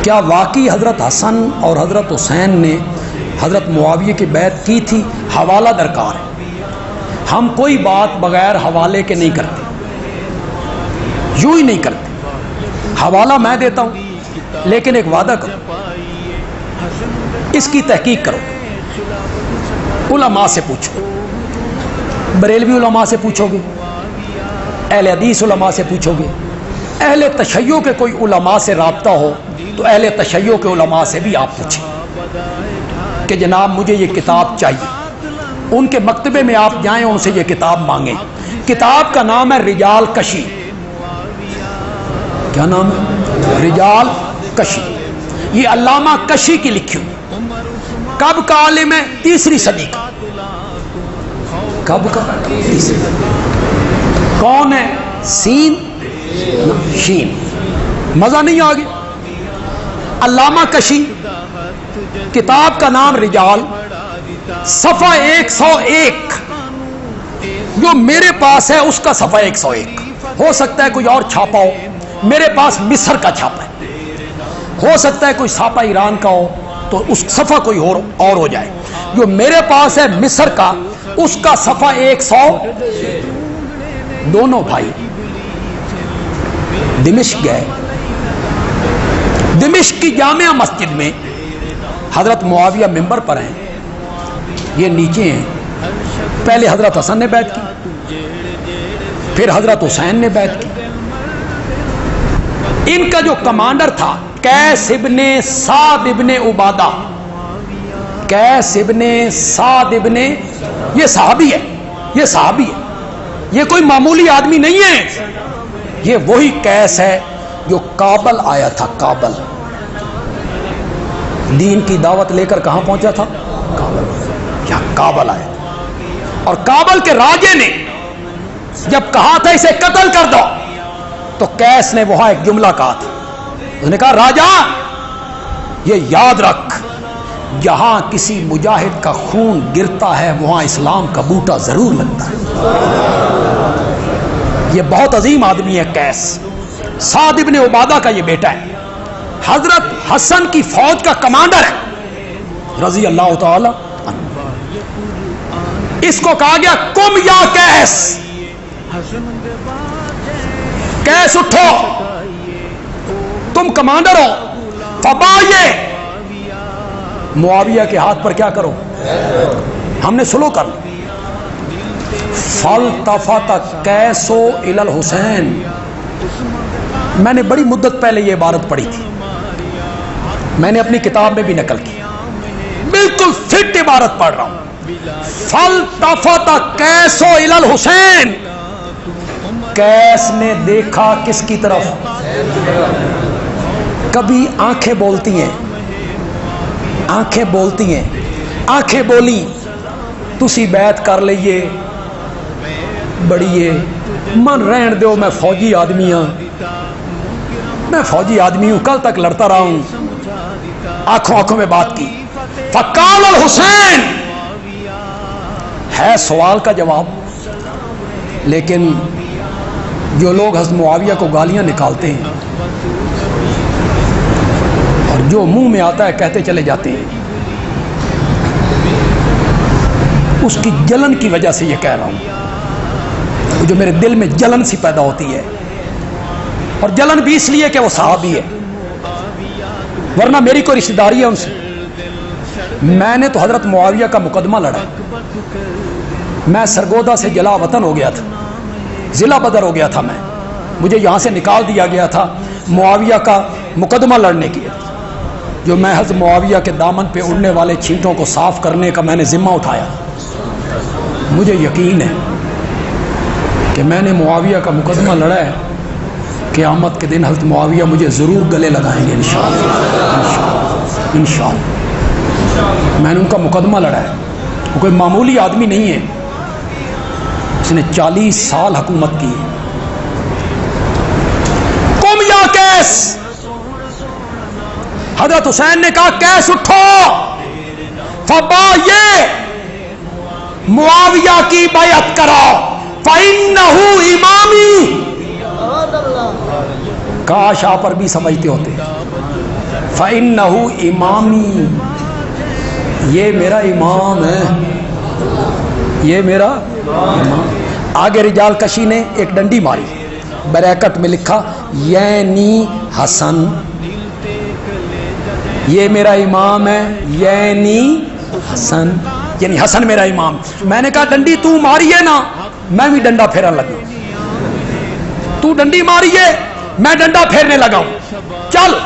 کیا واقعی حضرت حسن اور حضرت حسین نے حضرت معاویہ کی بیعت کی تھی؟ حوالہ درکار ہے، ہم کوئی بات بغیر حوالے کے نہیں کرتے، یوں ہی نہیں کرتے۔ حوالہ میں دیتا ہوں لیکن ایک وعدہ کرو، اس کی تحقیق کرو، علماء سے پوچھو، بریلوی علماء سے پوچھو گے، اہل حدیث علماء سے پوچھو گے، اہل تشیع کے کوئی علماء سے رابطہ ہو تو اہل تشیع کے علماء سے بھی آپ پوچھیں کہ جناب مجھے یہ کتاب چاہیے، ان کے مکتبے میں آپ جائیں، ان سے یہ کتاب مانگیں۔ کتاب کا نام ہے رجال کشی۔ کیا نام ہے؟ رجال کشی۔ یہ علامہ کشی کی لکھی ہوئی، کب کا عالم ہے؟ 3 صدی کا۔ کب کا؟ کون ہے؟ سین شین، مزہ نہیں آگے؟ علامہ کشی، کتاب کا نام رجال، صفحہ 101، جو میرے پاس ہے اس کا صفحہ 101، ہو سکتا ہے کوئی اور چھاپا ہو، میرے پاس مصر کا چھاپا ہے، ہو سکتا ہے کوئی چھاپا ایران کا ہو تو اس صفحہ کوئی اور ہو جائے۔ جو میرے پاس ہے مصر کا، اس کا صفحہ 100۔ دونوں بھائی دمشق گئے، دمشق کی جامع مسجد میں حضرت معاویہ ممبر پر ہیں، یہ نیچے ہیں۔ پہلے حضرت حسن نے بیعت کی، پھر حضرت حسین نے بیعت کی۔ ان کا جو کمانڈر تھا قیس ابن سعد ابن عبادہ، قیس ابن سعد ابن، یہ صحابی ہے، یہ صحابی ہے، یہ کوئی معمولی آدمی نہیں ہے، یہ وہی قیس ہے جو کابل آیا تھا۔ کابل دین کی دعوت لے کر کہاں پہنچا تھا؟ کابل، یہاں کابل آیا تھا۔ اور کابل کے راجے نے جب کہا تھا اسے قتل کر دو تو قیس نے وہاں ایک جملہ کہا تھا، اس نے کہا راجا یہ یاد رکھ، جہاں کسی مجاہد کا خون گرتا ہے وہاں اسلام کا بوٹا ضرور لگتا ہے۔ یہ بہت عظیم آدمی ہے قیس، سعد ابن عبادہ کا یہ بیٹا ہے، حضرت حسن کی فوج کا کمانڈر ہے رضی اللہ تعالی عنہ۔ اس کو کہا گیا قم یا قیس، قیس اٹھو، تم کمانڈر ہو، فبایع، معاویہ کے ہاتھ پر کیا کرو؟ ہم نے سلو کر لی۔ فالتفت قیس الی الحسین، میں نے بڑی مدت پہلے یہ عبارت پڑھی تھی، میں نے اپنی کتاب میں بھی نقل کی، بالکل فٹ عبارت پڑھ رہا ہوں۔ فالتفت قیس الی الحسین، قیس نے دیکھا کس کی طرف؟ کبھی آنکھیں بولتی ہیں، آنکھیں بولتی ہیں، آنکھیں بولی تسی بیعت کر لئیے، بڑی من رہن دیو، میں فوجی آدمی ہوں، میں فوجی آدمی ہوں، کل تک لڑتا رہا ہوں۔ آنکھوں آنکھوں میں بات کی۔ فقال الحسین، ہے سوال کا جواب، لیکن جو لوگ حضرت معاویہ کو گالیاں نکالتے ہیں اور جو منہ میں آتا ہے کہتے چلے جاتے ہیں، اس کی جلن کی وجہ سے یہ کہہ رہا ہوں، جو میرے دل میں جلن سی پیدا ہوتی ہے، اور جلن بھی اس لیے کہ وہ صحابی ہے، ورنہ میری کوئی رشتہ داری ہے ان سے۔ میں نے تو حضرت معاویہ کا مقدمہ لڑا، میں سرگودا سے جلا وطن ہو گیا تھا، ضلع بدر ہو گیا تھا، میں مجھے یہاں سے نکال دیا گیا تھا معاویہ کا مقدمہ لڑنے کے لیے، جو میں حضرت معاویہ کے دامن پہ اڑنے والے چھینٹوں کو صاف کرنے کا میں نے ذمہ اٹھایا۔ مجھے یقین ہے کہ میں نے معاویہ کا مقدمہ لڑا ہے، قیامت کے دن حضرت معاویہ مجھے ضرور گلے لگائیں گے انشاءاللہ، انشاءاللہ۔ میں نے ان کا مقدمہ لڑا ہے، وہ کوئی معمولی آدمی نہیں ہے، اس نے 40 سال حکومت کی۔ قم یا قیس، حضرت حسین نے کہا قیس اٹھو، فبایع، معاویہ کی بیعت کرو، فإنہ امامی۔ کاش آپ عربی سمجھتے ہوتے، فَإِنَّهُ امامی، یہ میرا امام ہے، یہ میرا امام۔ آگے رجال کشی نے ایک ڈنڈی ماری، بریکٹ میں لکھا یعنی حسن، یہ میرا امام ہے یعنی حسن، یعنی حسن میرا امام۔ میں نے کہا ڈنڈی تو ماری ہے نا، میں بھی ڈنڈا پھیرا لگا، تو ڈنڈی ماری ہے میں ڈنڈا پھیرنے لگا ہوں، چل۔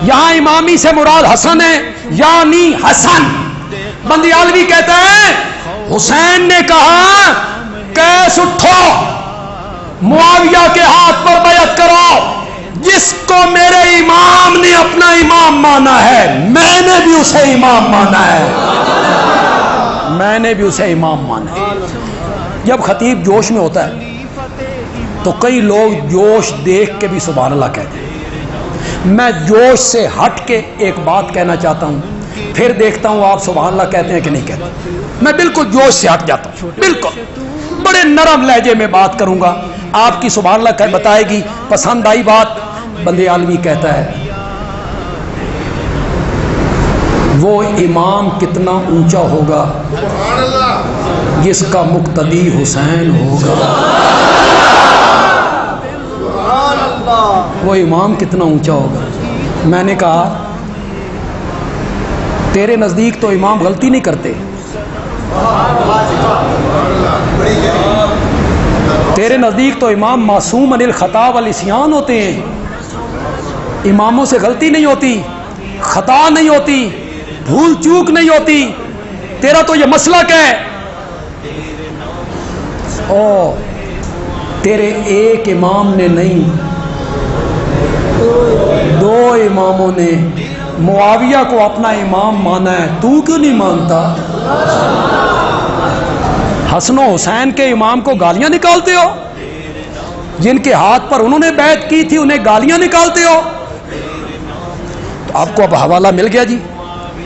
یہاں امامی سے مراد حسن ہے یعنی حسن۔ بندیالوی کہتا ہے حسین نے کہا کیس اٹھو، معاویہ کے ہاتھ پر بیعت کرو، جس کو میرے امام نے اپنا امام مانا ہے میں نے بھی اسے امام مانا ہے، میں نے بھی اسے امام مانا ہے۔ جب خطیب جوش میں ہوتا ہے تو کئی لوگ جوش دیکھ کے بھی سبحان اللہ کہتے ہیں۔ میں جوش سے ہٹ کے ایک بات کہنا چاہتا ہوں، پھر دیکھتا ہوں آپ سبحان اللہ کہتے ہیں کہ نہیں کہتے۔ میں بالکل جوش سے ہٹ جاتا ہوں، بالکل بڑے نرم لہجے میں بات کروں گا، آپ کی سبحان اللہ کہ بتائے گی، پسند آئی بات۔ بندیالوی کہتا ہے وہ امام کتنا اونچا ہوگا جس کا مقتدی حسین ہوگا، وہ امام کتنا اونچا ہوگا۔ میں نے کہا تیرے نزدیک تو امام غلطی نہیں کرتے، تیرے نزدیک تو امام معصوم عن الخطا والعصیان ہوتے ہیں، اماموں سے غلطی نہیں ہوتی، خطا نہیں ہوتی، بھول چوک نہیں ہوتی، تیرا تو یہ مسلک ہے۔ او تیرے ایک امام نے نہیں، دو اماموں نے معاویہ کو اپنا امام مانا ہے، تو کیوں نہیں مانتا؟ حسن و حسین کے امام کو گالیاں نکالتے ہو، جن کے ہاتھ پر انہوں نے بیعت کی تھی انہیں گالیاں نکالتے ہو۔ تو آپ کو اب حوالہ مل گیا جی۔